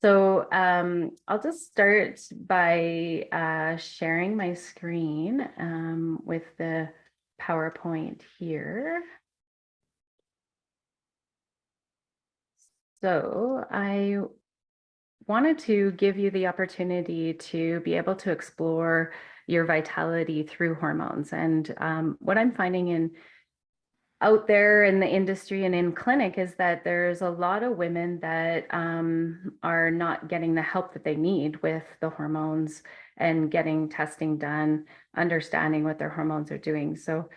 I'll just start by sharing my screen with the PowerPoint here. So I wanted to give you the opportunity to be able to explore your vitality through hormones. And what I'm finding out there in the industry and in clinic is that there's a lot of women that are not getting the help that they need with the hormones and getting testing done, understanding what their hormones are doing. So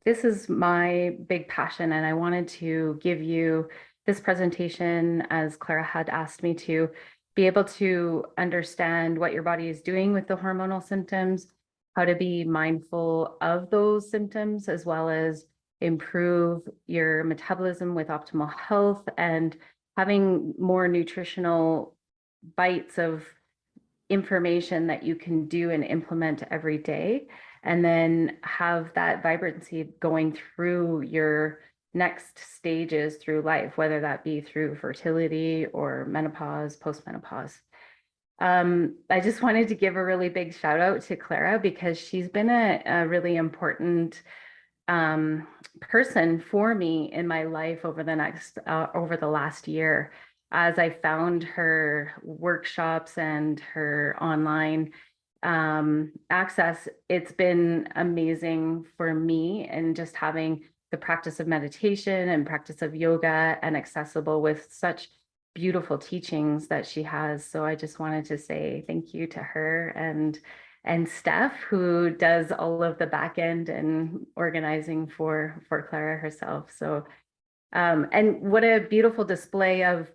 this is my big passion, and I wanted to give you this presentation, as Clara had asked me to, be able to understand what your body is doing with the hormonal symptoms, how to be mindful of those symptoms, as well as improve your metabolism with optimal health, and having more nutritional bites of information that you can do and implement every day, and then have that vibrancy going through your next stages through life, whether that be through fertility or menopause, postmenopause. I just wanted to give a really big shout out to Clara because she's been a really important person for me in my life over the last year, as I found her workshops and her online access. It's been amazing for me, and just having the practice of meditation and practice of yoga and accessible with such beautiful teachings that she has. So I just wanted to say thank you to her and Steph, who does all of the back end and organizing for Clara herself. So, and what a beautiful display of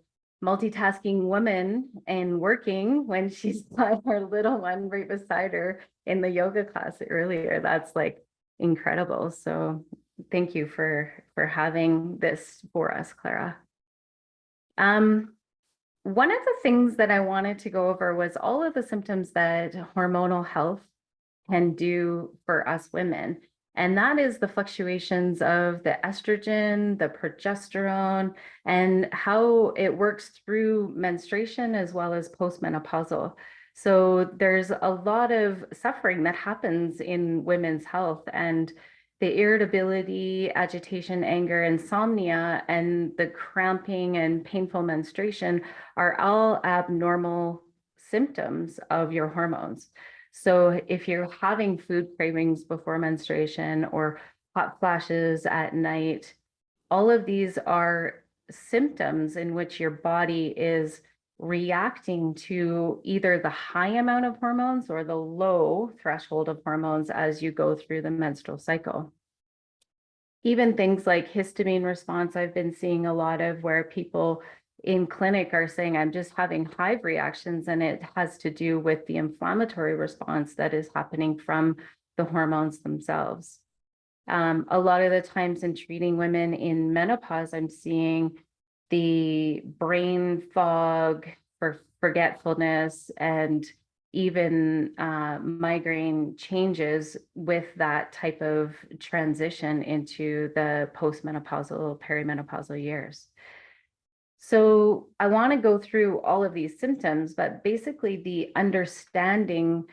multitasking woman and working when she's got her little one right beside her in the yoga class earlier. That's like incredible. So thank you for having this for us, Clara. One of the things that I wanted to go over was all of the symptoms that hormonal health can do for us women. And that is the fluctuations of the estrogen, the progesterone, and how it works through menstruation as well as postmenopausal. So there's a lot of suffering that happens in women's health, and the irritability, agitation, anger, insomnia, and the cramping and painful menstruation are all abnormal symptoms of your hormones. So if you're having food cravings before menstruation or hot flashes at night, all of these are symptoms in which your body is reacting to either the high amount of hormones or the low threshold of hormones as you go through the menstrual cycle. Even things like histamine response, I've been seeing a lot of where people in clinic are saying, I'm just having hive reactions, and it has to do with the inflammatory response that is happening from the hormones themselves. A lot of the times in treating women in menopause, I'm seeing the brain fog, for forgetfulness, and even migraine changes with that type of transition into the postmenopausal, perimenopausal years. So I want to go through all of these symptoms, but basically the understanding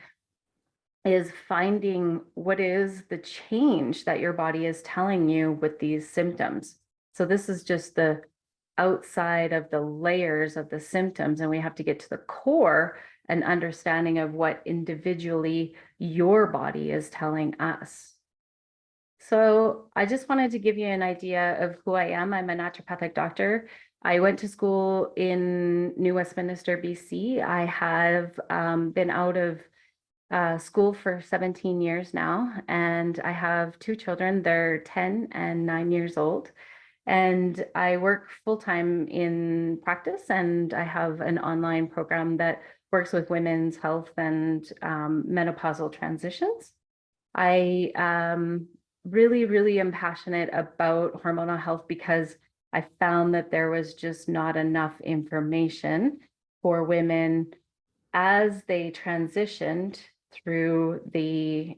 is finding what is the change that your body is telling you with these symptoms. So this is just the outside of the layers of the symptoms, and we have to get to the core and understanding of what individually your body is telling us. So I just wanted to give you an idea of who I am. I'm a naturopathic doctor. I went to school in New Westminster, BC. I have been out of school for 17 years now, and I have two children. They're 10 and 9 years old. And I work full-time in practice, and I have an online program that works with women's health and menopausal transitions. I really, really am passionate about hormonal health because I found that there was just not enough information for women as they transitioned through the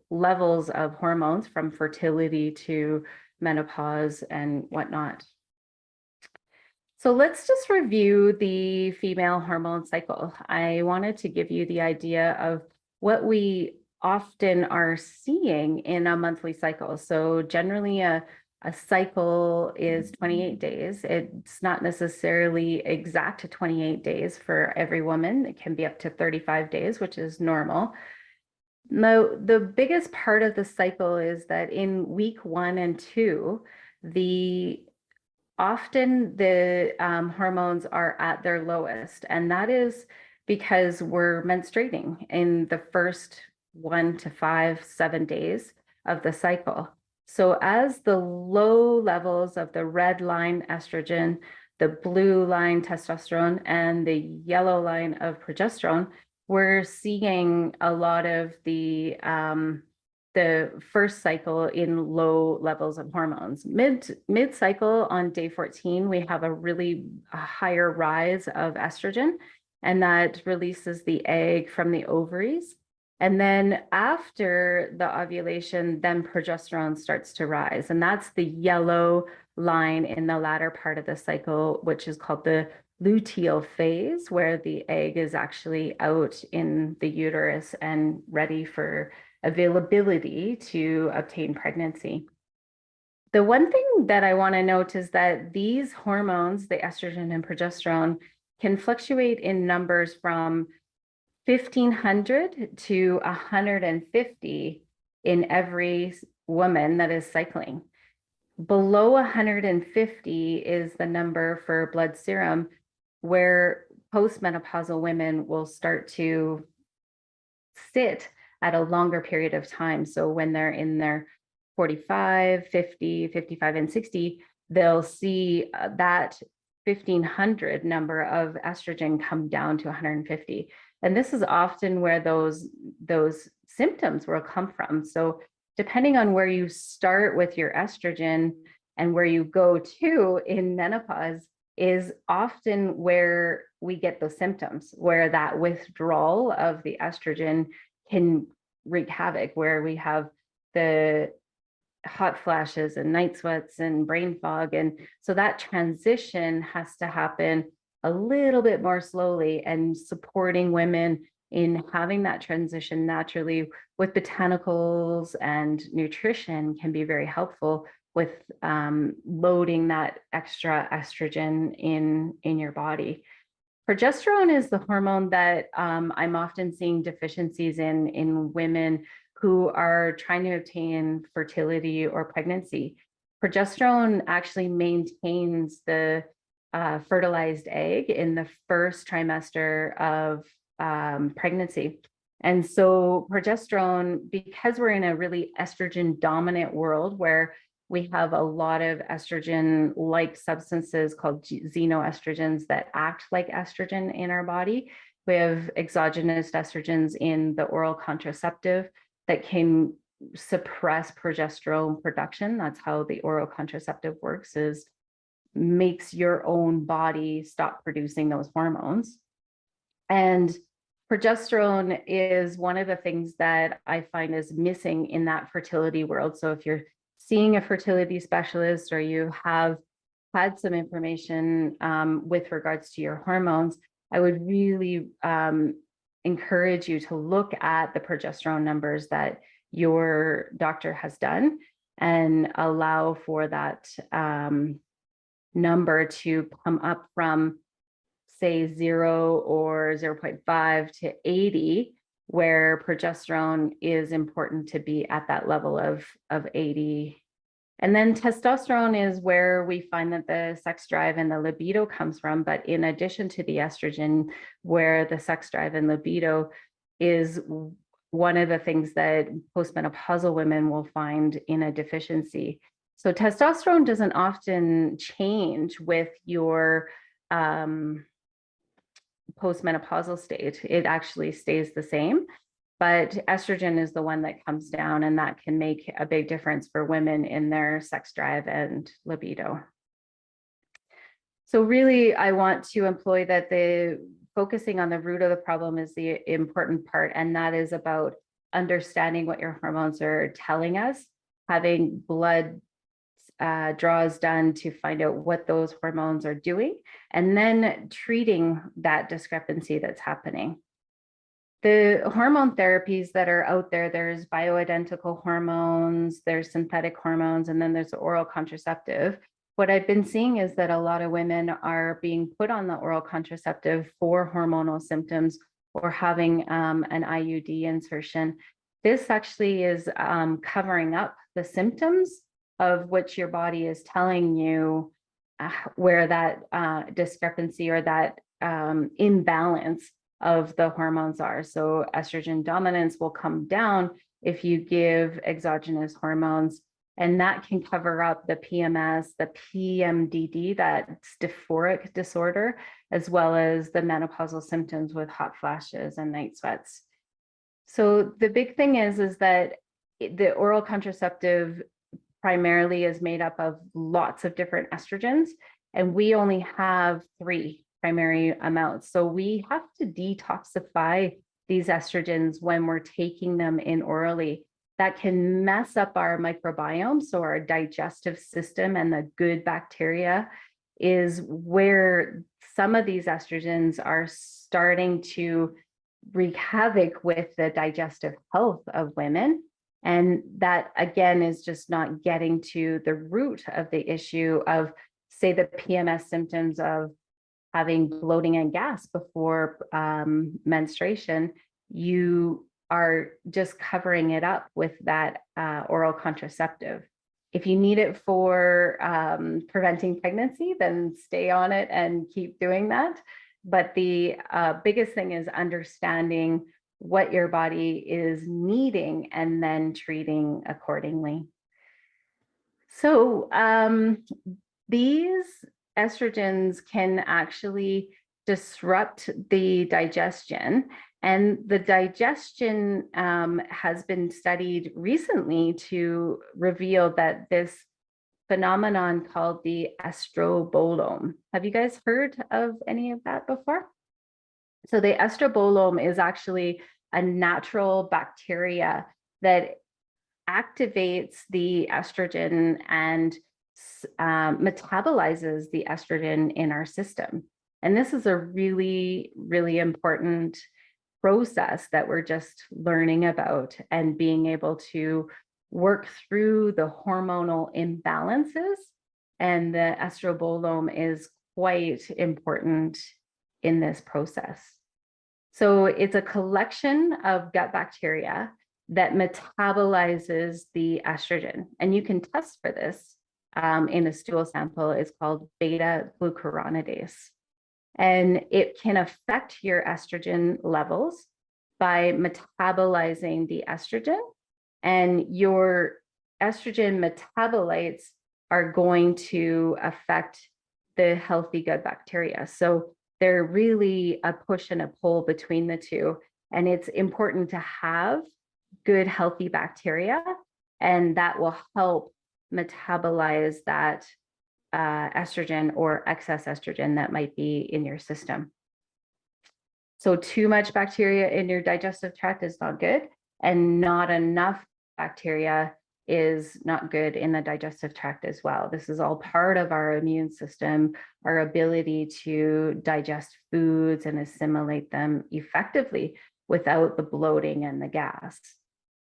levels of hormones from fertility to menopause and whatnot. So let's just review the female hormone cycle. I wanted to give you the idea of what we often are seeing in a monthly cycle. So generally a cycle is 28 days. It's not necessarily exact to 28 days for every woman. It can be up to 35 days, which is normal. Now, the biggest part of the cycle is that in week 1 and 2, the often the hormones are at their lowest, and that is because we're menstruating in the first 1 to 5, 7 days of the cycle. So as the low levels of the red line estrogen, the blue line testosterone, and the yellow line of progesterone, we're seeing a lot of the first cycle in low levels of hormones. Mid cycle on day 14, we have a higher rise of estrogen, and that releases the egg from the ovaries. And then after the ovulation, then progesterone starts to rise. And that's the yellow line in the latter part of the cycle, which is called the luteal phase, where the egg is actually out in the uterus and ready for availability to obtain pregnancy. The one thing that I want to note is that these hormones, the estrogen and progesterone, can fluctuate in numbers from 1,500 to 150 in every woman that is cycling. Below 150 is the number for blood serum, where postmenopausal women will start to sit at a longer period of time. So when they're in their 45, 50, 55, and 60, they'll see that 1,500 number of estrogen come down to 150. And this is often where those symptoms will come from. So depending on where you start with your estrogen and where you go to in menopause is often where we get those symptoms, where that withdrawal of the estrogen can wreak havoc, where we have the hot flashes and night sweats and brain fog. And so that transition has to happen a little bit more slowly, and supporting women in having that transition naturally with botanicals and nutrition can be very helpful with loading that extra estrogen in your body. Progesterone is the hormone that I'm often seeing deficiencies in women who are trying to obtain fertility or pregnancy. Progesterone actually maintains the fertilized egg in the first trimester of pregnancy. And so progesterone, because we're in a really estrogen dominant world where we have a lot of estrogen-like substances called xenoestrogens that act like estrogen in our body. We have exogenous estrogens in the oral contraceptive that can suppress progesterone production. That's how the oral contraceptive works, is makes your own body stop producing those hormones. And progesterone is one of the things that I find is missing in that fertility world. So if you're seeing a fertility specialist or you have had some information with regards to your hormones, I would really encourage you to look at the progesterone numbers that your doctor has done and allow for that number to come up from, say, 0 or 0.5 to 80, where progesterone is important to be at that level of 80. And then testosterone is where we find that the sex drive and the libido comes from. But in addition to the estrogen, where the sex drive and libido is one of the things that postmenopausal women will find in a deficiency. So testosterone doesn't often change with your postmenopausal state. It actually stays the same, but estrogen is the one that comes down, and that can make a big difference for women in their sex drive and libido. So really, I want to employ that focusing on the root of the problem is the important part, and that is about understanding what your hormones are telling us, having blood draws done to find out what those hormones are doing, and then treating that discrepancy that's happening. The hormone therapies that are out there, there's bioidentical hormones, there's synthetic hormones, and then there's oral contraceptive. What I've been seeing is that a lot of women are being put on the oral contraceptive for hormonal symptoms or having an IUD insertion. This actually is covering up the symptoms of which your body is telling you where that discrepancy or that imbalance of the hormones are. So estrogen dominance will come down if you give exogenous hormones, and that can cover up the PMS, the PMDD, that dysphoric disorder, as well as the menopausal symptoms with hot flashes and night sweats. So the big thing is that the oral contraceptive primarily is made up of lots of different estrogens, and we only have 3 primary amounts. So we have to detoxify these estrogens when we're taking them in orally. That can mess up our microbiome. So our digestive system and the good bacteria is where some of these estrogens are starting to wreak havoc with the digestive health of women. And that, again, is just not getting to the root of the issue of, say, the PMS symptoms of having bloating and gas before menstruation. You are just covering it up with that oral contraceptive. If you need it for preventing pregnancy, then stay on it and keep doing that. But the biggest thing is understanding what your body is needing and then treating accordingly. So these estrogens can actually disrupt the digestion, and the digestion has been studied recently to reveal that this phenomenon called the estrobolome. Have you guys heard of any of that before? So the estrobolome is actually a natural bacteria that activates the estrogen and metabolizes the estrogen in our system. And this is a really, really important process that we're just learning about and being able to work through the hormonal imbalances. And the estrobolome is quite important in this process. So it's a collection of gut bacteria that metabolizes the estrogen. And you can test for this in a stool sample. It's called beta glucuronidase. And it can affect your estrogen levels by metabolizing the estrogen. And your estrogen metabolites are going to affect the healthy gut bacteria. So they're really a push and a pull between the two. And it's important to have good, healthy bacteria, and that will help metabolize that estrogen or excess estrogen that might be in your system. So too much bacteria in your digestive tract is not good, and not enough bacteria is not good in the digestive tract as well. This is all part of our immune system, our ability to digest foods and assimilate them effectively without the bloating and the gas.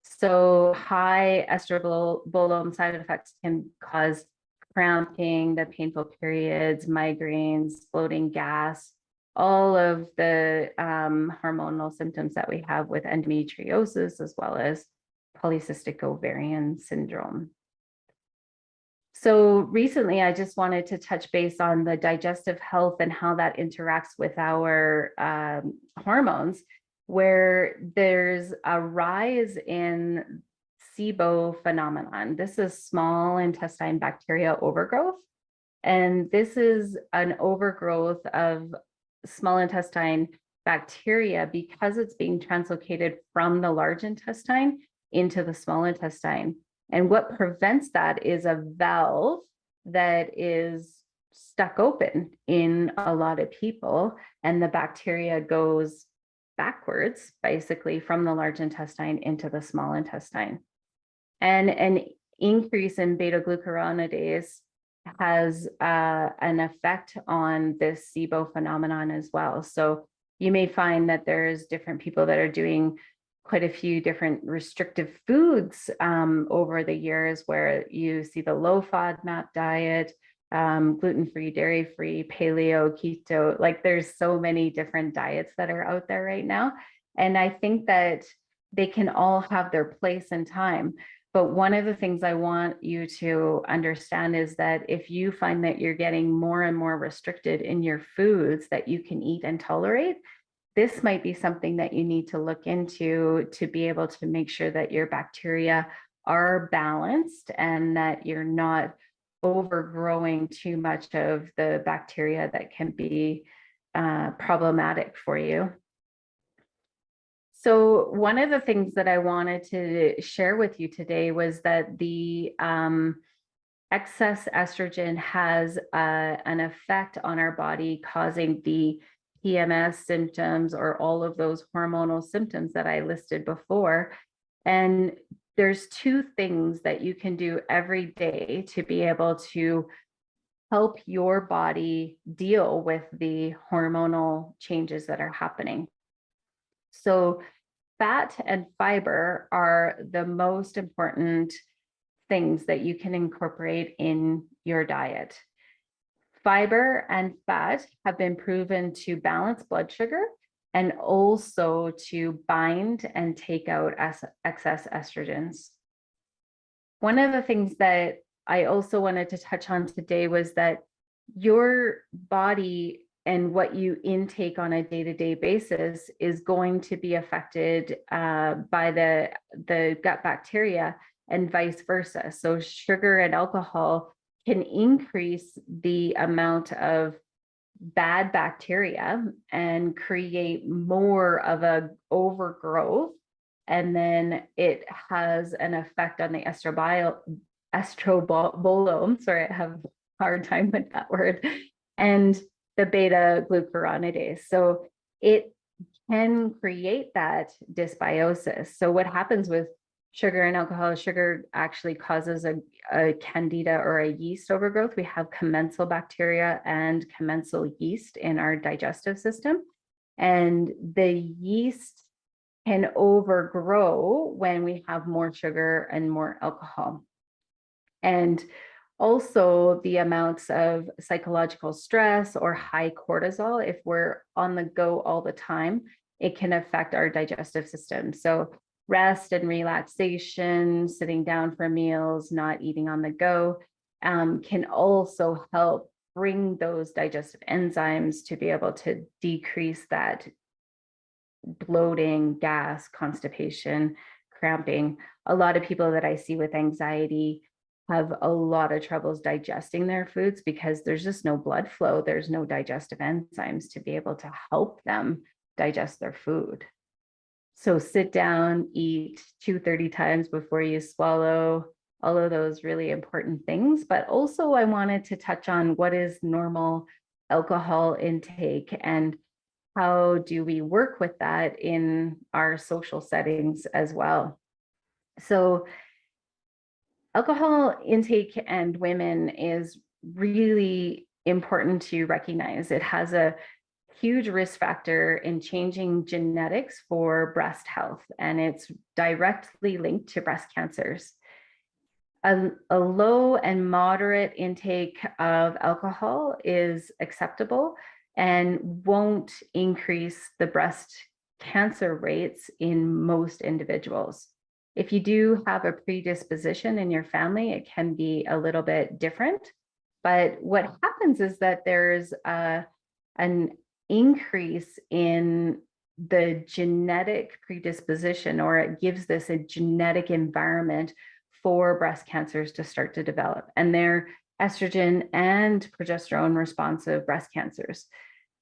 So high estrobolome side effects can cause cramping, the painful periods, migraines, bloating, gas, all of the hormonal symptoms that we have with endometriosis, as well as polycystic ovarian syndrome. So recently, I just wanted to touch base on the digestive health and how that interacts with our hormones, where there's a rise in SIBO phenomenon. This is small intestine bacteria overgrowth. And this is an overgrowth of small intestine bacteria because it's being translocated from the large intestine into the small intestine. And what prevents that is a valve that is stuck open in a lot of people, and the bacteria goes backwards, basically, from the large intestine into the small intestine. And increase in beta glucuronidase has an effect on this SIBO phenomenon as well. So you may find that there's different people that are doing quite a few different restrictive foods over the years, where you see the low FODMAP diet, gluten-free, dairy-free, paleo, keto. Like, there's so many different diets that are out there right now. And I think that they can all have their place and time. But one of the things I want you to understand is that if you find that you're getting more and more restricted in your foods that you can eat and tolerate, this might be something that you need to look into to be able to make sure that your bacteria are balanced and that you're not overgrowing too much of the bacteria that can be problematic for you. So one of the things that I wanted to share with you today was that the excess estrogen has an effect on our body, causing the PMS symptoms, or all of those hormonal symptoms that I listed before. And there's two things that you can do every day to be able to help your body deal with the hormonal changes that are happening. So fat and fiber are the most important things that you can incorporate in your diet. Fiber and fat have been proven to balance blood sugar and also to bind and take out excess estrogens. One of the things that I also wanted to touch on today was that your body and what you intake on a day-to-day basis is going to be affected by the gut bacteria and vice versa. So sugar and alcohol can increase the amount of bad bacteria and create more of a overgrowth. And then it has an effect on the estrobolome. Sorry, I have a hard time with that word. And the beta glucuronidase. So it can create that dysbiosis. So what happens with sugar and alcohol, sugar actually causes a candida or a yeast overgrowth. We have commensal bacteria and commensal yeast in our digestive system. And the yeast can overgrow when we have more sugar and more alcohol. And also the amounts of psychological stress or high cortisol, if we're on the go all the time, it can affect our digestive system. So rest and relaxation, sitting down for meals, not eating on the go, can also help bring those digestive enzymes to be able to decrease that bloating, gas, constipation, cramping. A lot of people that I see with anxiety have a lot of troubles digesting their foods because there's just no blood flow. There's no digestive enzymes to be able to help them digest their food. So sit down, eat 2-30 times before you swallow, all of those really important things. But also I wanted to touch on what is normal alcohol intake and how do we work with that in our social settings as well. So alcohol intake and women is really important to recognize. It has a huge risk factor in changing genetics for breast health, and it's directly linked to breast cancers. A low and moderate intake of alcohol is acceptable and won't increase the breast cancer rates in most individuals. If you do have a predisposition in your family, it can be a little bit different. But what happens is that there's an increase in the genetic predisposition, or it gives this a genetic environment for breast cancers to start to develop. And they're estrogen and progesterone responsive breast cancers.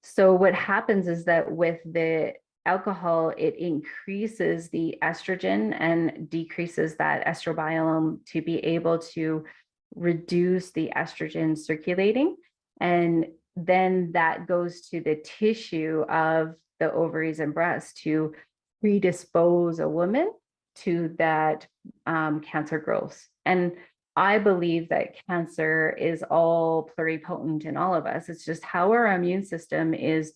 So what happens is that with the alcohol, it increases the estrogen and decreases that estrobolome to be able to reduce the estrogen circulating. And then that goes to the tissue of the ovaries and breasts to predispose a woman to that cancer growth. And I believe that cancer is all pluripotent in all of us. It's just how our immune system is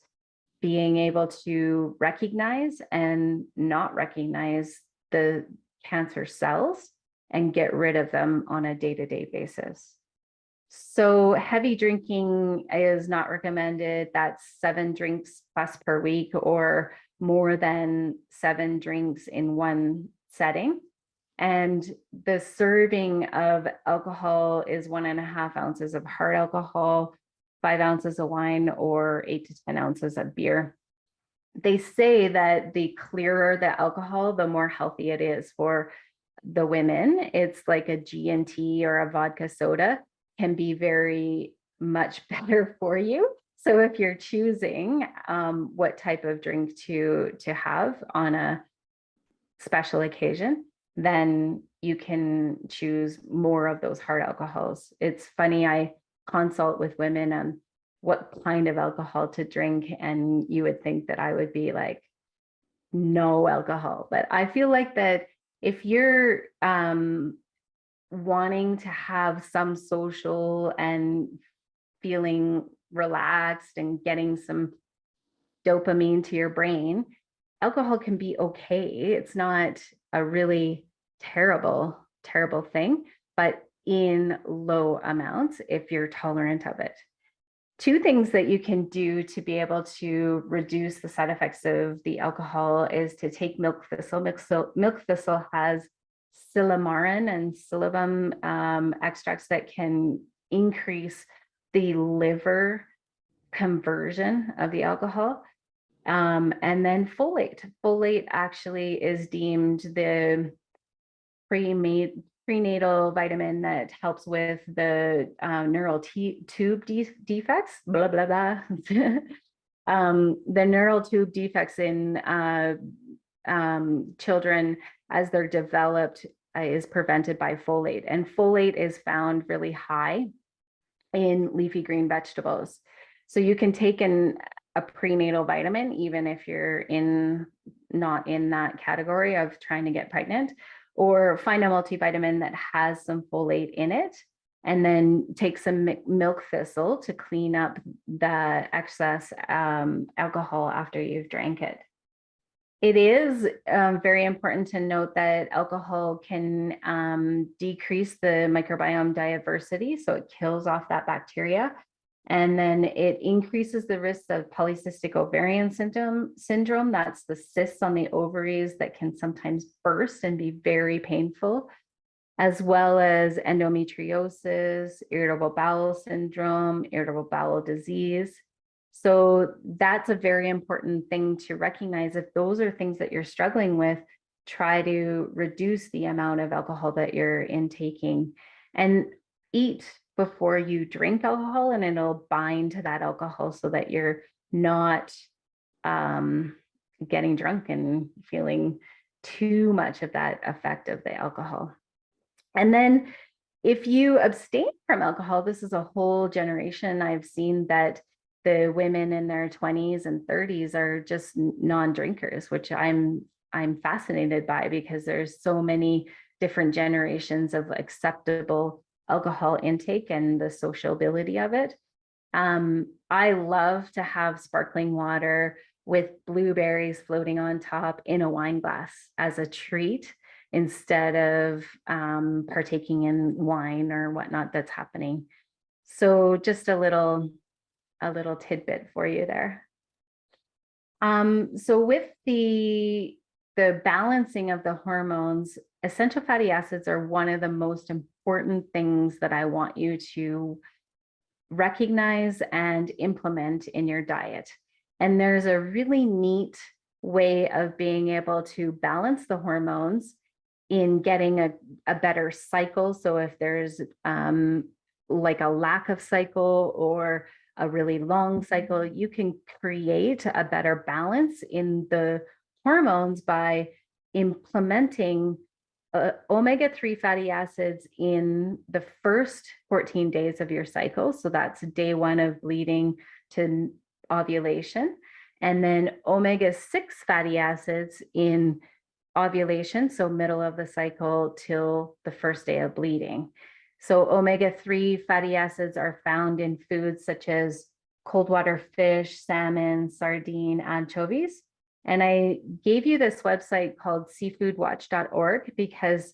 being able to recognize and not recognize the cancer cells and get rid of them on a day-to-day basis. So heavy drinking is not recommended. That's 7 drinks plus per week or more than 7 drinks in one setting. And the serving of alcohol is 1.5 ounces of hard alcohol, 5 ounces of wine, or 8 to 10 ounces of beer. They say that the clearer the alcohol, the more healthy it is for the women. It's like a G&T or a vodka soda can be very much better for you. So if you're choosing what type of drink to have on a special occasion, then you can choose more of those hard alcohols. It's funny, I consult with women on what kind of alcohol to drink, and you would think that I would be like, no alcohol. But I feel like that if you're wanting to have some social and feeling relaxed and getting some dopamine to your brain, alcohol can be okay. It's not a really terrible thing, but in low amounts if you're tolerant of it. 2 things that you can do to be able to reduce the side effects of the alcohol is to take milk thistle. Milk thistle has silymarin and psyllium extracts that can increase the liver conversion of the alcohol. And then folate. Folate actually is deemed the prenatal vitamin that helps with the neural tube defects, blah, blah, blah. The neural tube defects in children as they're developed is prevented by folate. And folate is found really high in leafy green vegetables. So you can take a prenatal vitamin, even if you're not in that category of trying to get pregnant, or find a multivitamin that has some folate in it, and then take some milk thistle to clean up the excess alcohol after you've drank it. It is very important to note that alcohol can decrease the microbiome diversity, so it kills off that bacteria. And then it increases the risk of polycystic ovarian syndrome. That's the cysts on the ovaries that can sometimes burst and be very painful, as well as endometriosis, irritable bowel syndrome, irritable bowel disease. So that's a very important thing to recognize. If those are things that you're struggling with, try to reduce the amount of alcohol that you're intaking, and eat before you drink alcohol, and it'll bind to that alcohol so that you're not getting drunk and feeling too much of that effect of the alcohol. And then if you abstain from alcohol, this is a whole generation. I've seen that the women in their 20s and 30s are just non-drinkers, which I'm fascinated by, because there's so many different generations of acceptable alcohol intake and the sociability of it. I love to have sparkling water with blueberries floating on top in a wine glass as a treat, instead of partaking in wine or whatnot that's happening. So just a little tidbit for you there. So with the balancing of the hormones, essential fatty acids are one of the most important things that I want you to recognize and implement in your diet. And there's a really neat way of being able to balance the hormones in getting a better cycle. So if there's like a lack of cycle or a really long cycle, you can create a better balance in the hormones by implementing omega-3 fatty acids in the first 14 days of your cycle. So that's day 1 of bleeding to ovulation. And then omega-6 fatty acids in ovulation, so middle of the cycle, till the first day of bleeding. So omega-3 fatty acids are found in foods such as cold water fish, salmon, sardine, anchovies. And I gave you this website called seafoodwatch.org because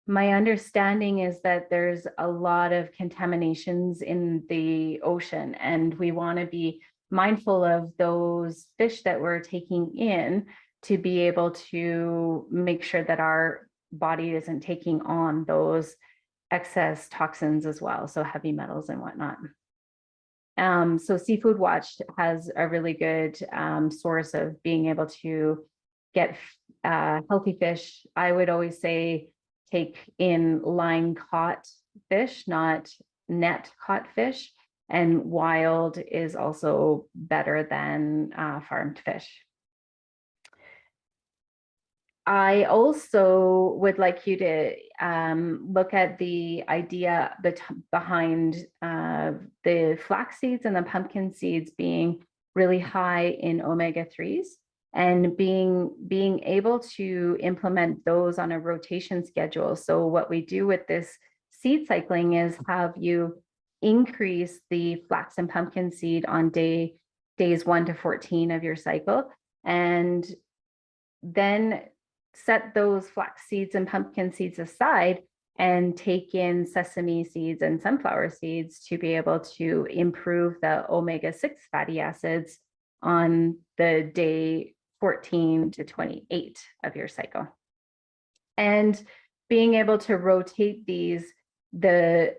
my understanding is that there's a lot of contaminations in the ocean, and we want to be mindful of those fish that we're taking in to be able to make sure that our body isn't taking on those excess toxins as well, so heavy metals and whatnot. So Seafood Watch has a really good source of being able to get healthy fish. I would always say take in line caught fish, not net caught fish, and wild is also better than farmed fish. I also would like you to look at the idea behind the flax seeds and the pumpkin seeds being really high in omega-3s, and being able to implement those on a rotation schedule. So what we do with this seed cycling is have you increase the flax and pumpkin seed on days 1 to 14 of your cycle, and then set those flax seeds and pumpkin seeds aside and take in sesame seeds and sunflower seeds to be able to improve the omega-6 fatty acids on the day 14 to 28 of your cycle. And being able to rotate these, the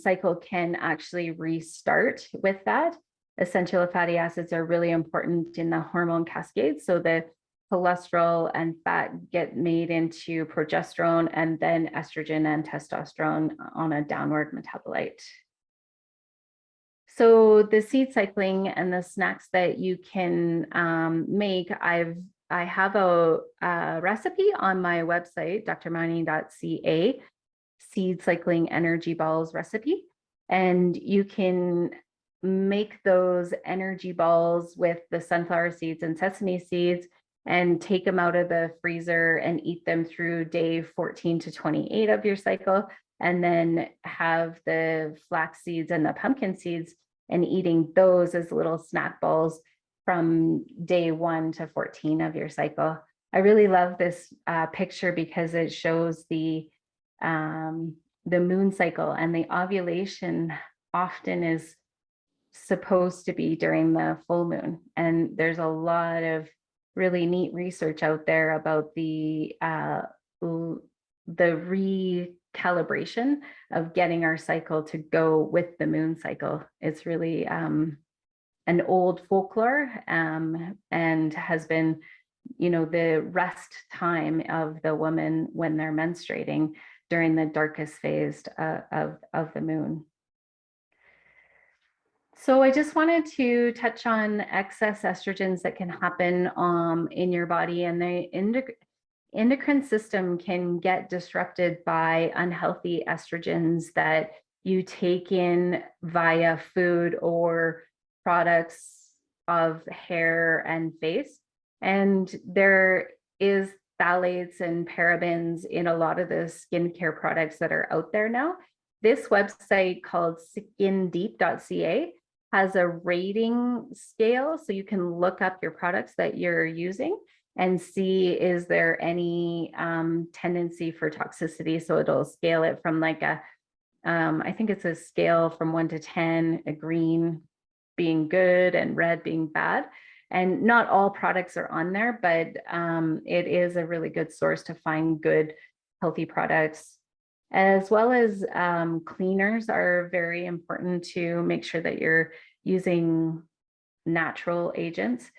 cycle can actually restart with that. Essential fatty acids are really important in the hormone cascade. So the cholesterol and fat get made into progesterone and then estrogen and testosterone on a downward metabolite. So the seed cycling and the snacks that you can make, I have a recipe on my website, drmani.ca, seed cycling energy balls recipe. And you can make those energy balls with the sunflower seeds and sesame seeds and take them out of the freezer and eat them through day 14 to 28 of your cycle, and then have the flax seeds and the pumpkin seeds and eating those as little snack balls from day 1 to 14 of your cycle. I really love this picture because it shows the moon cycle, and the ovulation often is supposed to be during the full moon. And there's a lot of really neat research out there about the recalibration of getting our cycle to go with the moon cycle. It's really an old folklore and has been, you know, the rest time of the woman when they're menstruating during the darkest phase of the moon. So I just wanted to touch on excess estrogens that can happen in your body, and the endocrine system can get disrupted by unhealthy estrogens that you take in via food or products of hair and face. And there is phthalates and parabens in a lot of the skincare products that are out there now. This website called skindeep.ca has a rating scale, so you can look up your products that you're using and see, is there any tendency for toxicity. So it'll scale it from like a, I think it's a scale from 1 to 10, a green being good and red being bad. And not all products are on there, but it is a really good source to find good, healthy products. As well as cleaners are very important to make sure that you're using natural agents,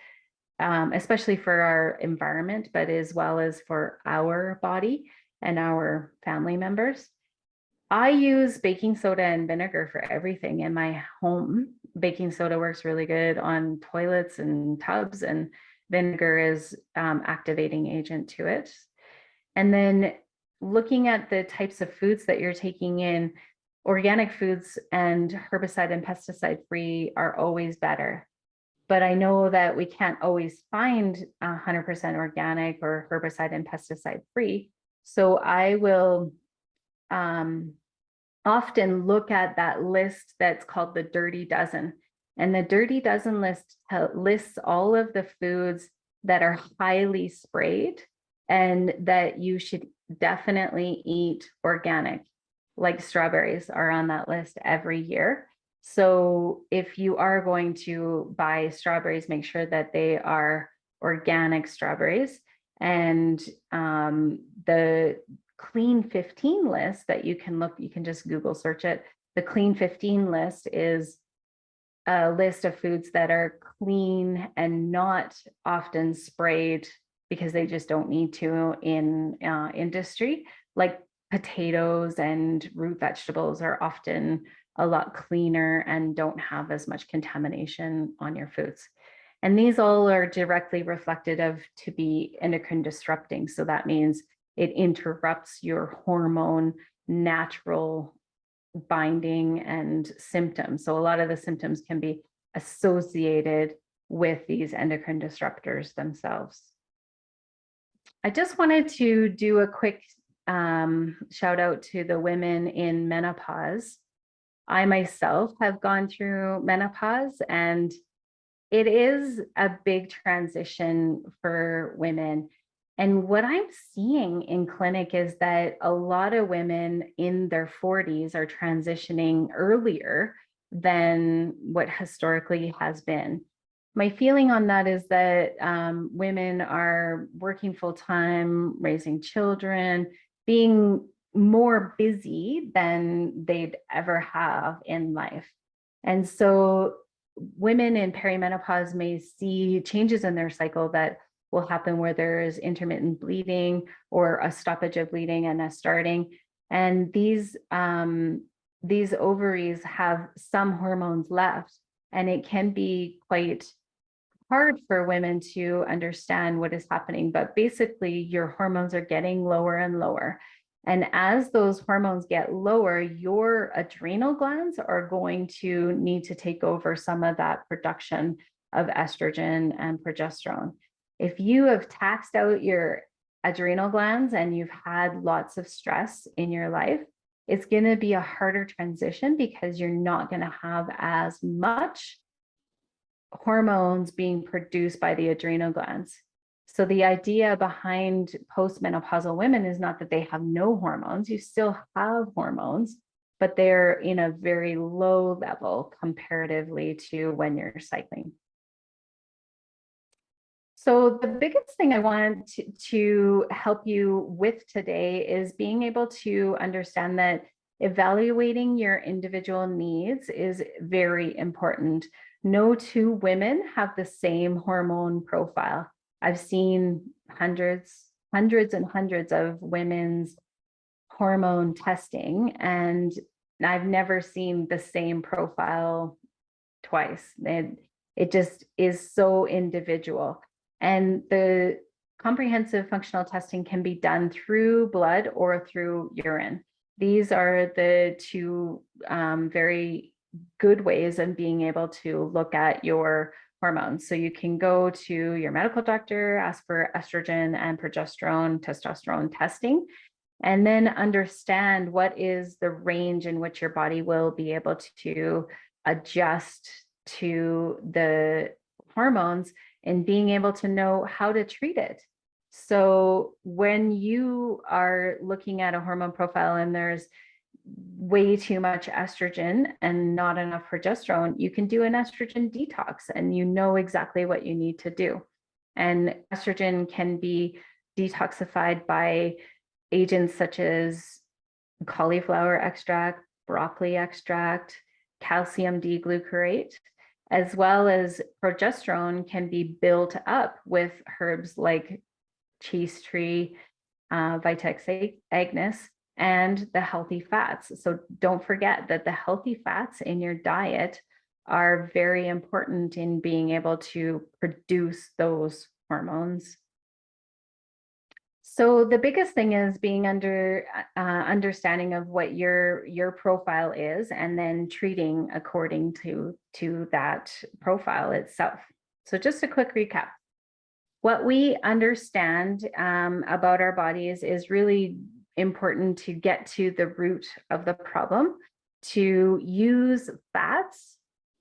especially for our environment, but as well as for our body and our family members. I use baking soda and vinegar for everything in my home. Baking soda works really good on toilets and tubs, and vinegar is activating agent to it. And then looking at the types of foods that you're taking in, organic foods and herbicide and pesticide free are always better. but I know that we can't always find 100% organic or herbicide and pesticide free. So I will often look at that list that's called the Dirty Dozen. And the Dirty Dozen list lists all of the foods that are highly sprayed and that you should definitely eat organic, like strawberries are on that list every year. So if you are going to buy strawberries, make sure that they are organic strawberries. And the Clean 15 list that you can look, you can just Google search it. The Clean 15 list is a list of foods that are clean and not often sprayed because they just don't need to in industry. Like potatoes and root vegetables are often a lot cleaner and don't have as much contamination on your foods. And these all are directly reflected of to be endocrine disrupting. So that means it interrupts your hormone natural binding and symptoms. So a lot of the symptoms can be associated with these endocrine disruptors themselves. I just wanted to do a quick shout out to the women in menopause. I myself have gone through menopause, and it is a big transition for women. And what I'm seeing in clinic is that a lot of women in their 40s are transitioning earlier than what historically has been. My feeling on that is that women are working full time, raising children, being more busy than they'd ever have in life. And so women in perimenopause may see changes in their cycle that will happen where there is intermittent bleeding or a stoppage of bleeding and a starting. And these ovaries have some hormones left, and it can be quite hard for women to understand what is happening. But basically, your hormones are getting lower and lower. And as those hormones get lower, your adrenal glands are going to need to take over some of that production of estrogen and progesterone. If you have taxed out your adrenal glands and you've had lots of stress in your life, it's going to be a harder transition because you're not going to have as much hormones being produced by the adrenal glands. So the idea behind postmenopausal women is not that they have no hormones. You still have hormones, but they're in a very low level comparatively to when you're cycling. So the biggest thing I want to help you with today is being able to understand that evaluating your individual needs is very important. No two women have the same hormone profile. I've seen hundreds and hundreds of women's hormone testing, and I've never seen the same profile twice. It just is so individual. And the comprehensive functional testing can be done through blood or through urine. These are the two very good ways of being able to look at your hormones. So you can go to your medical doctor, ask for estrogen and progesterone, testosterone testing, and then understand what is the range in which your body will be able to adjust to the hormones and being able to know how to treat it. So when you are looking at a hormone profile and there's way too much estrogen and not enough progesterone, you can do an estrogen detox and you know exactly what you need to do. And estrogen can be detoxified by agents such as cauliflower extract, broccoli extract, calcium D-glucarate, as well as progesterone can be built up with herbs like cheese tree, Vitex agnus, and the healthy fats. So don't forget that the healthy fats in your diet are very important in being able to produce those hormones. So the biggest thing is being understanding of what your profile is, and then treating according to that profile itself. So just a quick recap. What we understand about our bodies is really important to get to the root of the problem, to use fats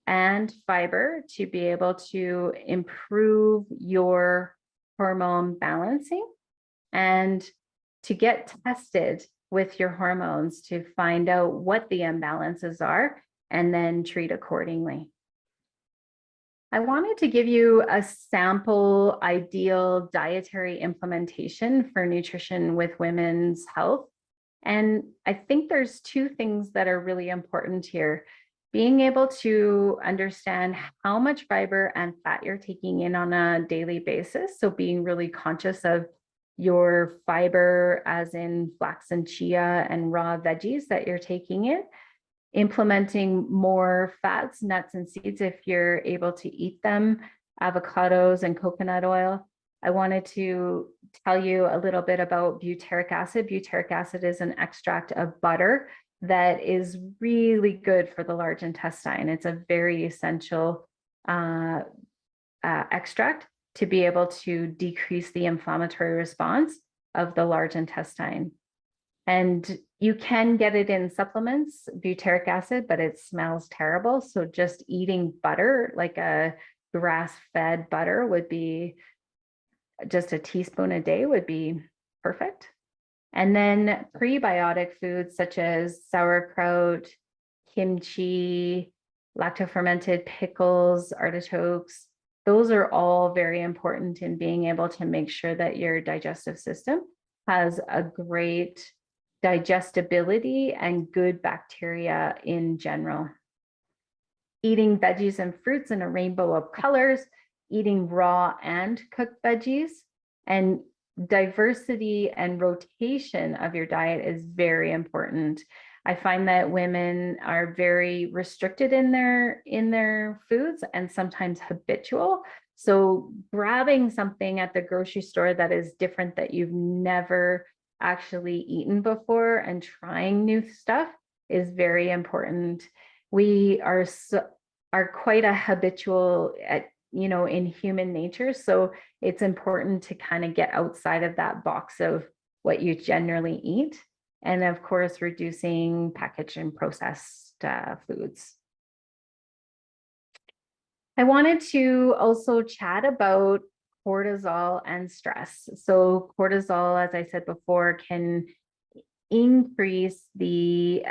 and fiber to be able to improve your hormone balancing and to get tested with your hormones to find out what the imbalances are and then treat accordingly. I wanted to give you a sample ideal dietary implementation for nutrition with women's health. And I think there's two things that are really important here. Being able to understand how much fiber and fat you're taking in on a daily basis. So being really conscious of your fiber, as in flax and chia and raw veggies that you're taking in. Implementing more fats, nuts, and seeds if you're able to eat them, avocados and coconut oil. I wanted to tell you a little bit about butyric acid. Butyric acid is an extract of butter that is really good for the large intestine. It's a very essential extract to be able to decrease the inflammatory response of the large intestine. And you can get it in supplements, butyric acid, but it smells terrible. So just eating butter, like a grass-fed butter, would be just a teaspoon a day would be perfect. And then prebiotic foods such as sauerkraut, kimchi, lacto-fermented pickles, artichokes, those are all very important in being able to make sure that your digestive system has a great digestibility and good bacteria in general. Eating veggies and fruits in a rainbow of colors, eating raw and cooked veggies, and diversity and rotation of your diet is very important. I find that women are very restricted in their foods and sometimes habitual. So grabbing something at the grocery store that is different, that you've never actually eaten before, and trying new stuff is very important. We are quite a habitual in human nature. So it's important to kind of get outside of that box of what you generally eat. And of course, reducing packaged and processed foods. I wanted to also chat about cortisol and stress. So cortisol, as I said before, can increase the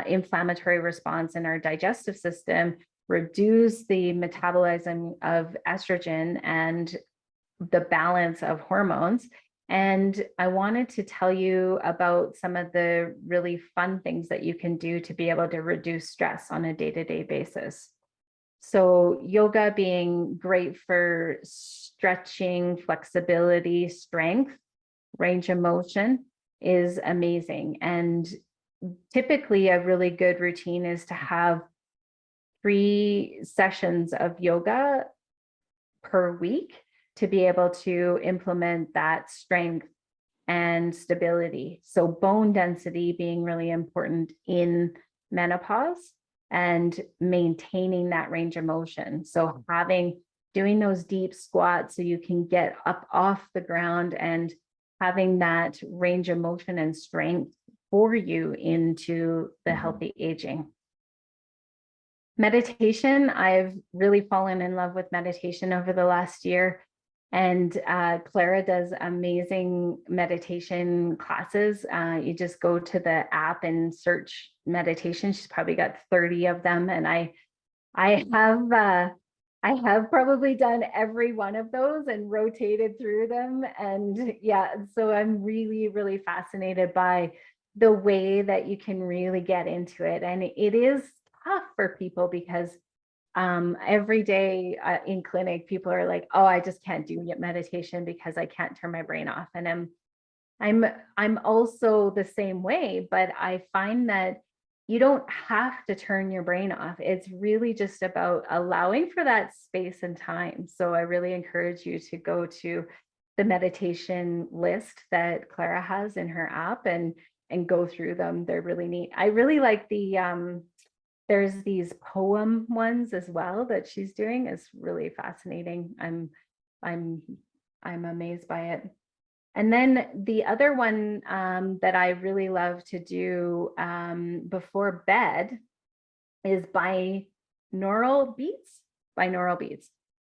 inflammatory response in our digestive system, reduce the metabolism of estrogen and the balance of hormones. And I wanted to tell you about some of the really fun things that you can do to be able to reduce stress on a day-to-day basis. So yoga being great for stretching, flexibility, strength, range of motion is amazing. And typically a really good routine is to have 3 sessions of yoga per week to be able to implement that strength and stability. So bone density being really important in menopause and maintaining that range of motion. So doing those deep squats so you can get up off the ground and having that range of motion and strength for you into the healthy aging. Meditation, I've really fallen in love with meditation over the last year. And Clara does amazing meditation classes. You just go to the app and search meditation. She's probably got 30 of them. And I have probably done every one of those and rotated through them. And yeah, so I'm really, really fascinated by the way that you can really get into it. And it is tough for people because every day in clinic, people are like, oh, I just can't do meditation because I can't turn my brain off. And I'm also the same way, but I find that you don't have to turn your brain off. It's really just about allowing for that space and time. So I really encourage you to go to the meditation list that Clara has in her app and go through them. They're really neat. I really like the There's these poem ones as well that she's doing. It's really fascinating. I'm I'm amazed by it. And then the other one that I really love to do before bed is binaural beats. Binaural beats.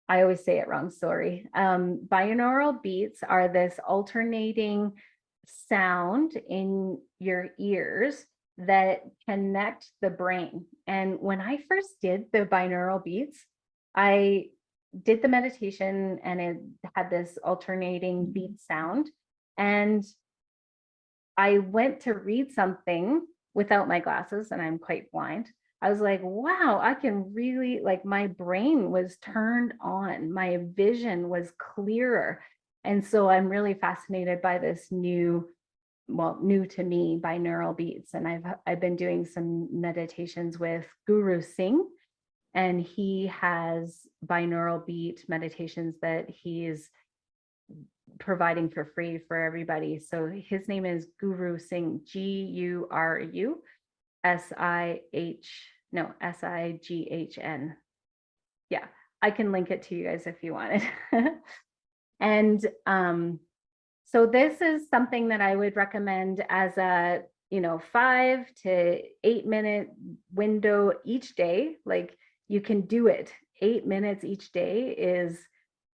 I always say it wrong, sorry. Binaural beats are this alternating sound in your ears that connect the brain. And when I first did the binaural beats, I did the meditation and it had this alternating beat sound. And I went to read something without my glasses, and I'm quite blind. I was like, wow, I can really, like, my brain was turned on, my vision was clearer. And so I'm really fascinated by this new, well, new to me, binaural beats. And I've been doing some meditations with Guru Singh, and he has binaural beat meditations that he's providing for free for everybody. So his name is Guru Singh, Guru Sighn. Yeah, I can link it to you guys if you want it. And so this is something that I would recommend as a 5 to 8 minute window each day. Like, you can do it. 8 minutes each day is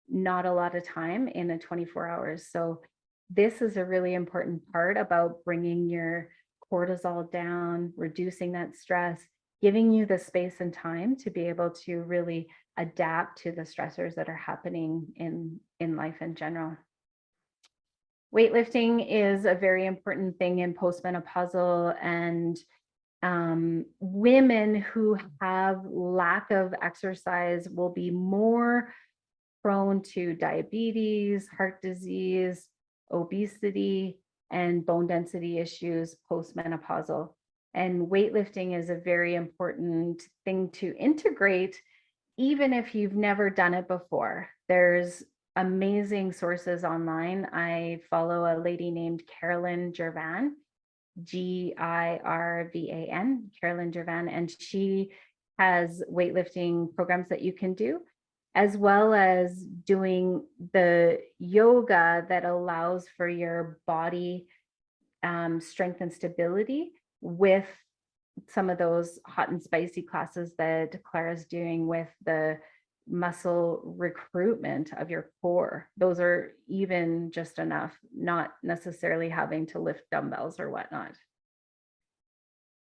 not a lot of time in a 24 hours. So this is a really important part about bringing your cortisol down, reducing that stress, giving you the space and time to be able to really adapt to the stressors that are happening in life in general. Weightlifting is a very important thing in postmenopausal, and women who have lack of exercise will be more prone to diabetes, heart disease, obesity, and bone density issues postmenopausal. And weightlifting is a very important thing to integrate, even if you've never done it before. There's amazing sources online. I follow a lady named Carolyn Gervan, Girvan, Carolyn Gervan, and she has weightlifting programs that you can do, as well as doing the yoga that allows for your body strength and stability, with some of those hot and spicy classes that Clara's doing with the muscle recruitment of your core. Those are even just enough, not necessarily having to lift dumbbells or whatnot.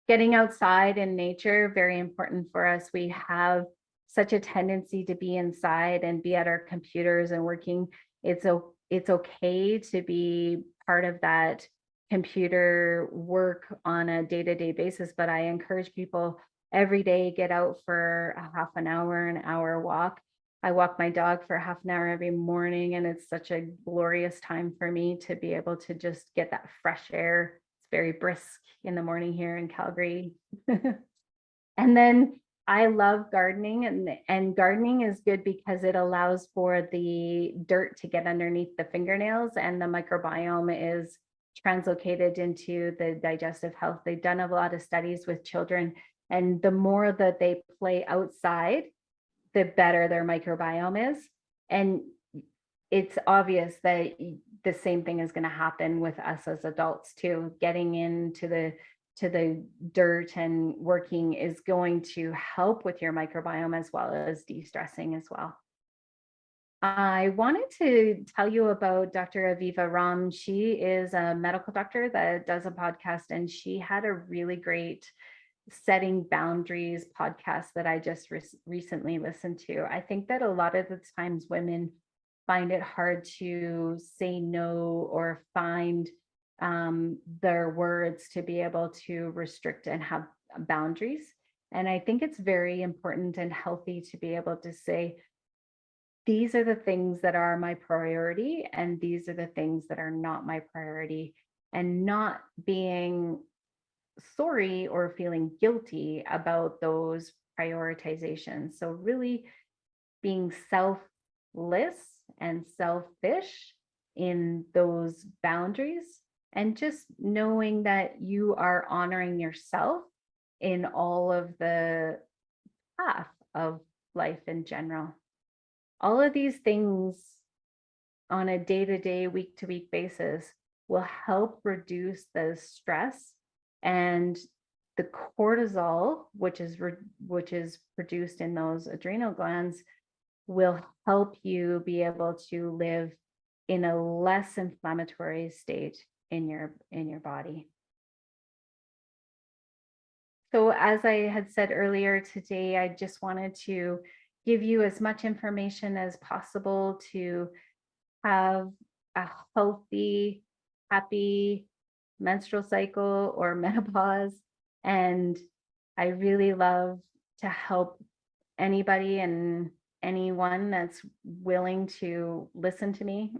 Getting outside in nature, very important for us. We have such a tendency to be inside and be at our computers and working. It's okay to be part of that computer work on a day-to-day basis, but I encourage people every day, get out for a half an hour walk. I walk my dog for half an hour every morning, and it's such a glorious time for me to be able to just get that fresh air. It's very brisk in the morning here in Calgary. And then I love gardening, and gardening is good because it allows for the dirt to get underneath the fingernails, and the microbiome is translocated into the digestive health. They've done a lot of studies with children, and the more that they play outside, the better their microbiome is. And it's obvious that the same thing is going to happen with us as adults too. Getting into the dirt and working is going to help with your microbiome, as well as de-stressing as well. I wanted to tell you about Dr. Aviva Ram. She is a medical doctor that does a podcast, and she had a really great setting boundaries podcast that I just recently listened to. I think that a lot of the times women find it hard to say no, or find their words to be able to restrict and have boundaries. And I think it's very important and healthy to be able to say, these are the things that are my priority, and these are the things that are not my priority, and not being sorry or feeling guilty about those prioritizations. So really being selfless and selfish in those boundaries, and just knowing that you are honoring yourself in all of the path of life in general. All of these things on a day-to-day, week-to-week basis will help reduce the stress and the cortisol, which is produced in those adrenal glands, will help you be able to live in a less inflammatory state in your body. So as I had said earlier today, I just wanted to give you as much information as possible to have a healthy, happy menstrual cycle or menopause. And I really love to help anybody and anyone that's willing to listen to me.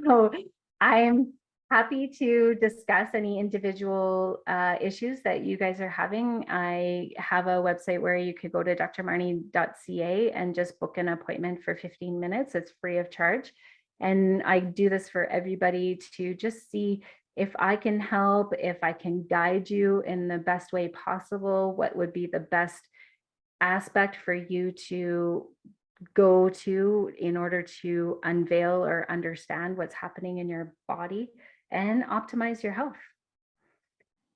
So I'm happy to discuss any individual issues that you guys are having. I have a website where you could go to drmarnie.ca and just book an appointment for 15 minutes. It's free of charge. And I do this for everybody to just see if I can help, if I can guide you in the best way possible, what would be the best aspect for you to go to in order to unveil or understand what's happening in your body and optimize your health.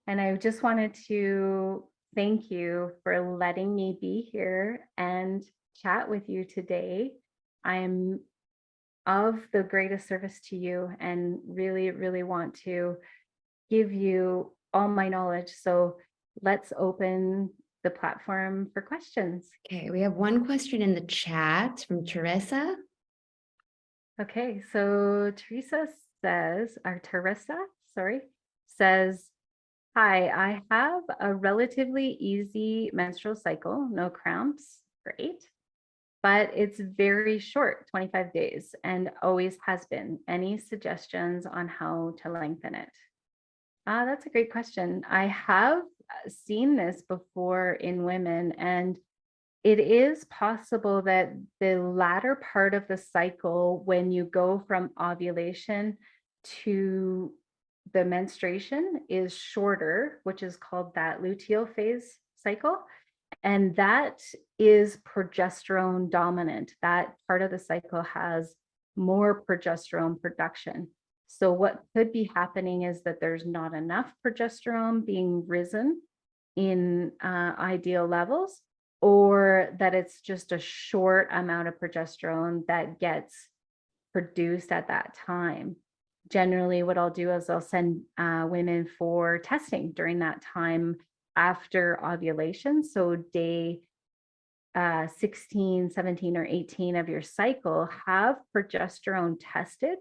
And I just wanted to thank you for letting me be here and chat with you today. I'm of the greatest service to you and really, really want to give you all my knowledge. So let's open the platform for questions. Okay, we have one question in the chat from Teresa. Okay, so Teresa says, or Teresa, sorry, says, hi, I have a relatively easy menstrual cycle, no cramps, great, but it's very short, 25 days, and always has been. Any suggestions on how to lengthen it? That's a great question. I have seen this before in women, and it is possible that the latter part of the cycle, when you go from ovulation to the menstruation, is shorter, which is called that luteal phase cycle. And that is progesterone dominant. That part of the cycle has more progesterone production. So what could be happening is that there's not enough progesterone being risen in ideal levels, or that it's just a short amount of progesterone that gets produced at that time. Generally, what I'll do is I'll send women for testing during that time after ovulation. So day 16, 17, or 18 of your cycle, have progesterone tested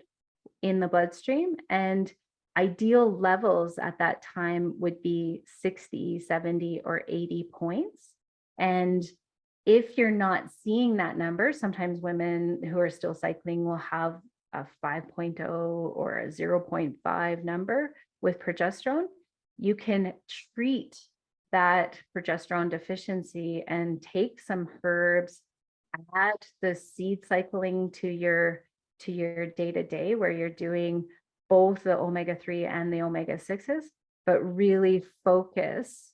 in the bloodstream, and ideal levels at that time would be 60, 70, or 80 points. And if you're not seeing that number, sometimes women who are still cycling will have a 5.0 or a 0.5 number with progesterone. You can treat that progesterone deficiency and take some herbs, add the seed cycling to your day-to-day, where you're doing both the omega-3 and the omega-6s, but really focus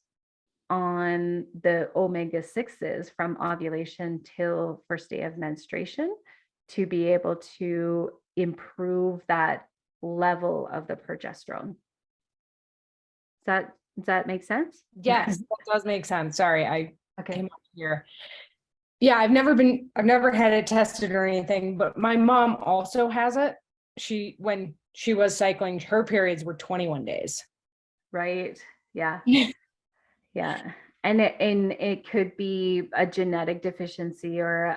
on the omega-6s from ovulation till first day of menstruation to be able to improve that level of the progesterone. Does that make sense? Yes, that does make sense. Sorry, I came up here. Yeah, I've never had it tested or anything, but my mom also has it. When she was cycling, her periods were 21 days. Right. Yeah. Yeah. And it could be a genetic deficiency, or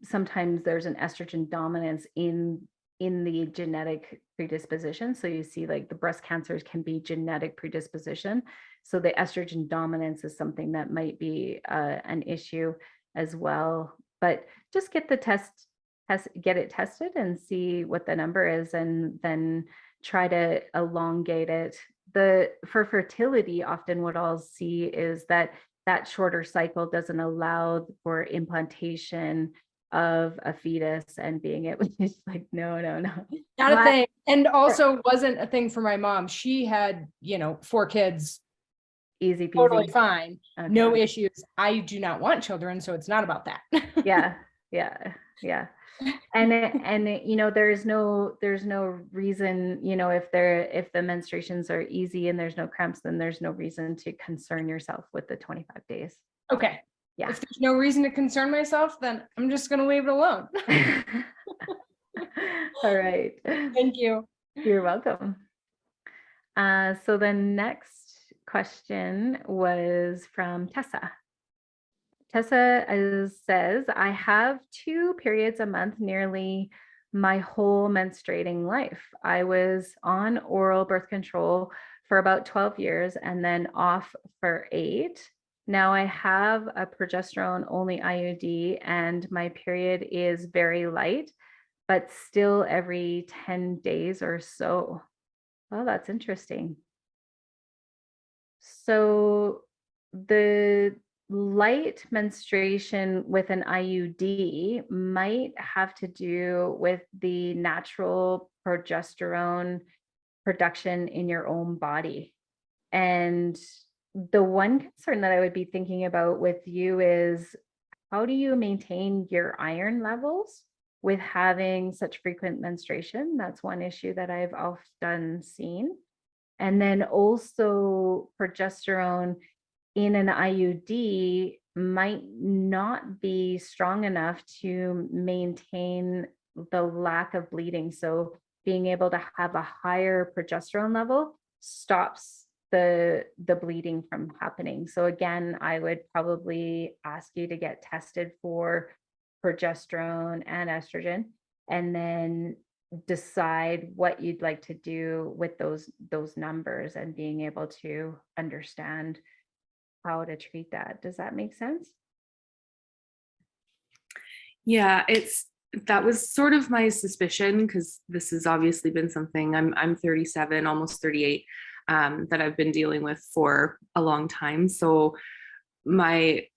sometimes there's an estrogen dominance in the genetic predisposition. So you see, like, the breast cancers can be genetic predisposition. So the estrogen dominance is something that might be an issue as well. But just get the get it tested and see what the number is, and then try to elongate it. For fertility, often what I'll see is that shorter cycle doesn't allow for implantation of a fetus and being able to like, no. Not a thing. And also wasn't a thing for my mom. She had, 4 kids, Easy totally peasy. fine, no Okay. issues. I do not want children, so it's not about that. Yeah, yeah, yeah. There's no reason, if the menstruations are easy and there's no cramps, then there's no reason to concern yourself with the 25 days. Okay. Yeah. If there's no reason to concern myself, then I'm just going to leave it alone. All right. Thank you. You're welcome. So the next question was from Tessa. Tessa says, I have 2 periods a month nearly my whole menstruating life. I was on oral birth control for about 12 years and then off for 8. Now I have a progesterone only IUD and my period is very light, but still every 10 days or so. Oh, that's interesting. So the light menstruation with an IUD might have to do with the natural progesterone production in your own body. And the one concern that I would be thinking about with you is, how do you maintain your iron levels with having such frequent menstruation? That's one issue that I've often seen. And then also progesterone in an IUD might not be strong enough to maintain the lack of bleeding. So being able to have a higher progesterone level stops the bleeding from happening. So again, I would probably ask you to get tested for progesterone and estrogen, and then decide what you'd like to do with those numbers and being able to understand how to treat that. Does that make sense? Yeah, that was sort of my suspicion, because this has obviously been something I'm 37, almost 38, that I've been dealing with for a long time. So it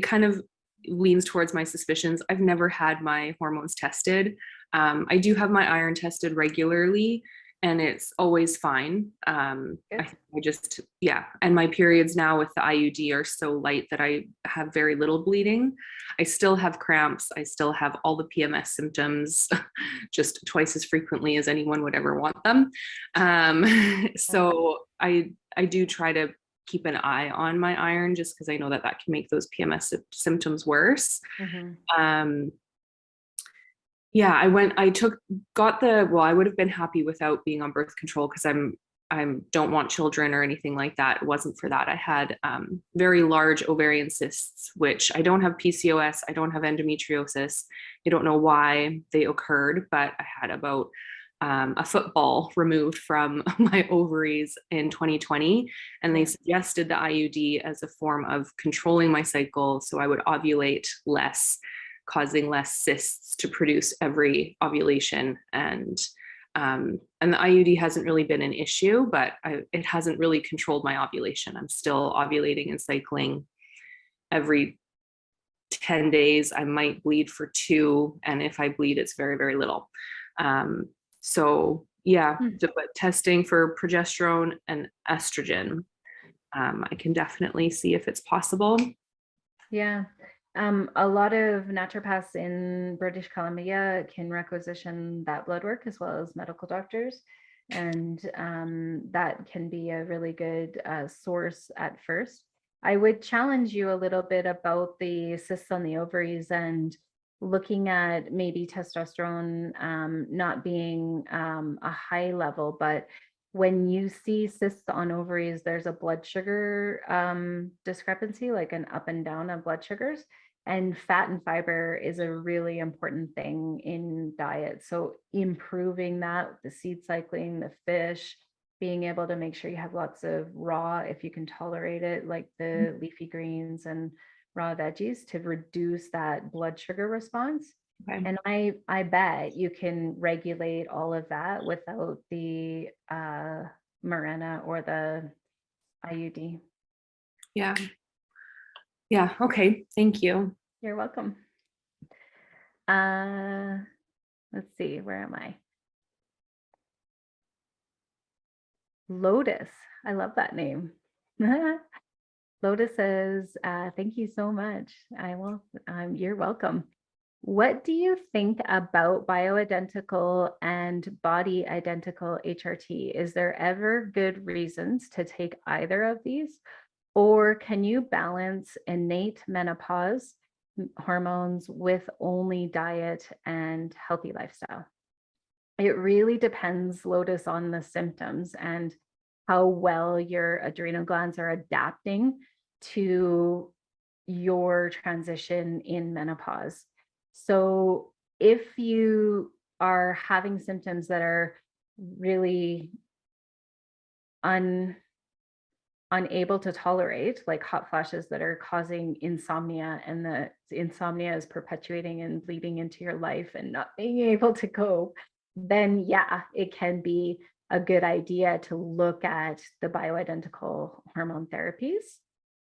kind of leans towards my suspicions. I've never had my hormones tested. I do have my iron tested regularly, and it's always fine. And my periods now with the IUD are so light that I have very little bleeding. I still have cramps. I still have all the PMS symptoms, just twice as frequently as anyone would ever want them. So I do try to keep an eye on my iron, just because I know that can make those PMS symptoms worse. Mm-hmm. I would have been happy without being on birth control, because I don't want children or anything like that. It wasn't for that. I had very large ovarian cysts, which I don't have PCOS. I don't have endometriosis. I don't know why they occurred, but I had about a football removed from my ovaries in 2020. And they suggested the IUD as a form of controlling my cycle, so I would ovulate less, causing less cysts to produce every ovulation. And the IUD hasn't really been an issue, but it hasn't really controlled my ovulation. I'm still ovulating and cycling every 10 days. I might bleed for 2, and if I bleed, it's very, very little. But testing for progesterone and estrogen, I can definitely see if it's possible. Yeah. A lot of naturopaths in British Columbia can requisition that blood work, as well as medical doctors. And that can be a really good source at first. I would challenge you a little bit about the cysts on the ovaries and looking at maybe testosterone not being a high level, but when you see cysts on ovaries, there's a blood sugar discrepancy, like an up and down of blood sugars. And fat and fiber is a really important thing in diet. So improving that, the seed cycling, the fish, being able to make sure you have lots of raw, if you can tolerate it, like the leafy greens and raw veggies, to reduce that blood sugar response. Okay. And I bet you can regulate all of that without the Mirena or the IUD. Yeah. Okay. Thank you. You're welcome. Let's see, where am I? Lotus. I love that name. Lotus says, thank you so much. You're welcome. What do you think about bioidentical and body identical HRT? Is there ever good reasons to take either of these? Or can you balance innate menopause hormones with only diet and healthy lifestyle? It really depends, Lotus, on the symptoms and how well your adrenal glands are adapting to your transition in menopause. So if you are having symptoms that are really unable to tolerate, like hot flashes that are causing insomnia, and the insomnia is perpetuating and bleeding into your life and not being able to cope, then yeah, it can be a good idea to look at the bioidentical hormone therapies.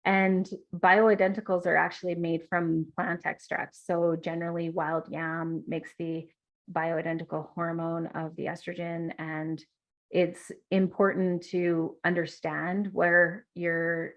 And bioidenticals are actually made from plant extracts. So generally wild yam makes the bioidentical hormone of the estrogen, and it's important to understand where you're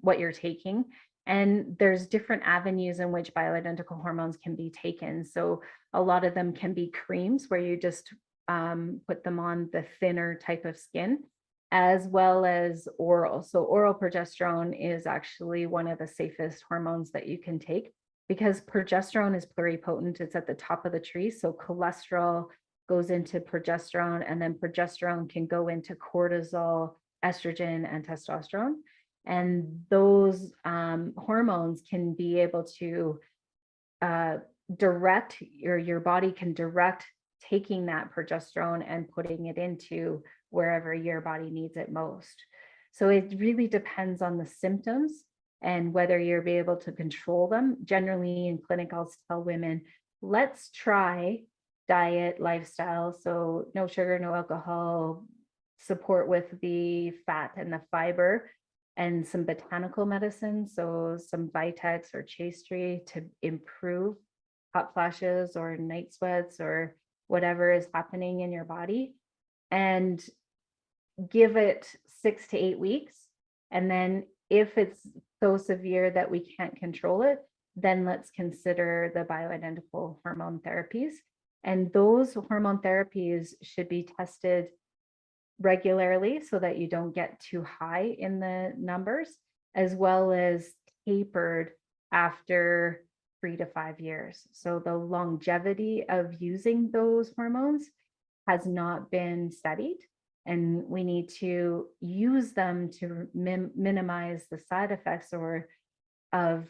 what you're taking. And there's different avenues in which bioidentical hormones can be taken. So a lot of them can be creams where you just put them on the thinner type of skin, as well as oral. So oral progesterone is actually one of the safest hormones that you can take, because progesterone is pluripotent. It's at the top of the tree. So cholesterol goes into progesterone, and then progesterone can go into cortisol, estrogen, and testosterone. And those hormones can be able to direct, your body can direct taking that progesterone and putting it into wherever your body needs it most. So it really depends on the symptoms and whether you'll be able to control them. Generally in clinic, I'll tell women, let's try diet, lifestyle. So no sugar, no alcohol, support with the fat and the fiber, and some botanical medicine. So some Vitex or Chaste Tree to improve hot flashes or night sweats or whatever is happening in your body, and give it 6 to 8 weeks. And then if it's so severe that we can't control it, then let's consider the bioidentical hormone therapies. And those hormone therapies should be tested regularly so that you don't get too high in the numbers, as well as tapered after 3 to 5 years. So the longevity of using those hormones has not been studied, and we need to use them to minimize the side effects of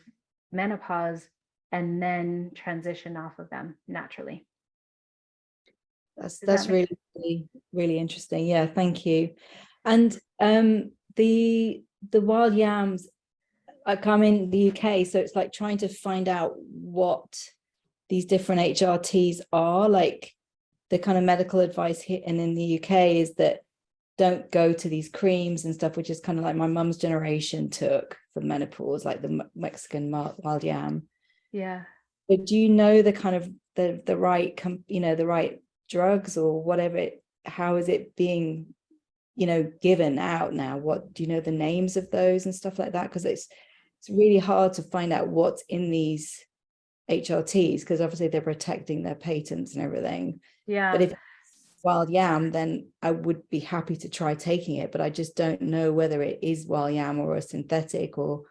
menopause, and then transition off of them naturally. That's really interesting. Yeah, thank you. And the wild yams, I'm in the UK, so it's like trying to find out what these different HRTs are. Like the kind of medical advice here and in the UK is that don't go to these creams and stuff, which is kind of like my mum's generation took for menopause, like the Mexican wild yam. Yeah. But do you know the kind of the right, the right drugs or whatever, how is it being, given out now? What do you know the names of those and stuff like that? Because it's really hard to find out what's in these HRTs, because obviously they're protecting their patents and everything. Yeah. But if it's wild yam, then I would be happy to try taking it, but I just don't know whether it is wild yam or a synthetic, or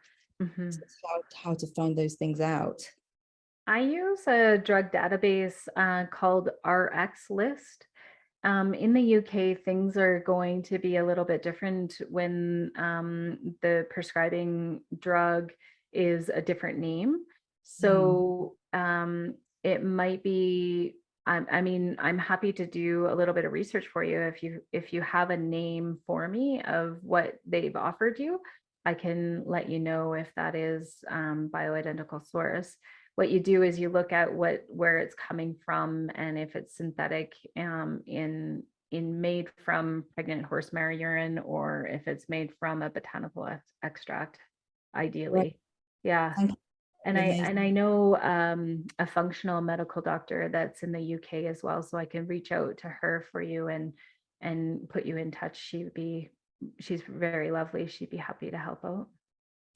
how to find those things out. I use a drug database called RX List. In the UK, things are going to be a little bit different when the prescribing drug is a different name. So it might be, I'm happy to do a little bit of research for you. If you have a name for me of what they've offered you, I can let you know if that is bioidentical source. What you do is you look at where it's coming from, and if it's synthetic in made from pregnant horse mare urine, or if it's made from a botanical extract, ideally. Right. Yeah. And I know a functional medical doctor that's in the UK as well, so I can reach out to her for you and and put you in touch. She's very lovely. She'd be happy to help out.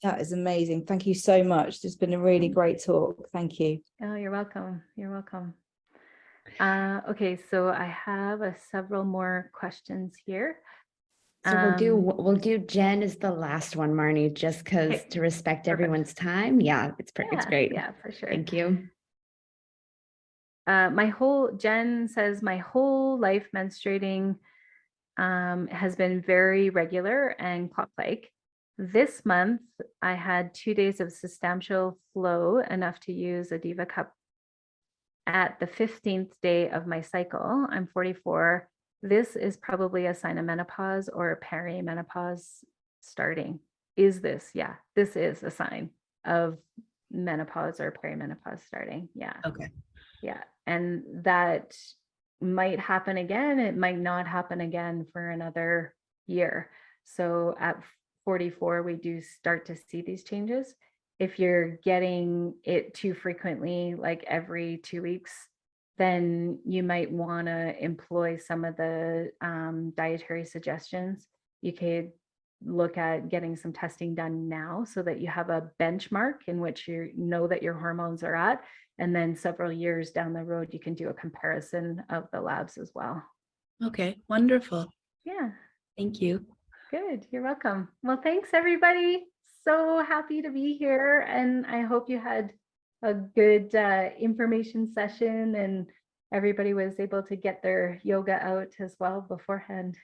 That is amazing. Thank you so much. It's been a really great talk. Thank you. Oh, you're welcome. You're welcome. Okay, so I have several more questions here. So we'll do Jen as the last one, Marnie, just because Okay, to respect perfect. everyone's time. Yeah, it's great. Yeah, for sure. Thank you. Jen says, my whole life menstruating has been very regular and clock-like. This month, I had 2 days of substantial flow, enough to use a Diva cup. At the 15th day of my cycle, I'm 44. This is probably a sign of menopause or perimenopause starting. Is this? Yeah, this is a sign of menopause or perimenopause starting. Yeah. Okay. Yeah. And that might happen again. It might not happen again for another year. So at 44, we do start to see these changes. If you're getting it too frequently, like every 2 weeks, then you might want to employ some of the dietary suggestions. You could look at getting some testing done now so that you have a benchmark in which you know that your hormones are at. And then several years down the road, you can do a comparison of the labs as well. Okay, wonderful. Yeah, Thank you. good. You're welcome. Well, thanks, everybody. So happy to be here. And I hope you had a good information session and everybody was able to get their yoga out as well beforehand.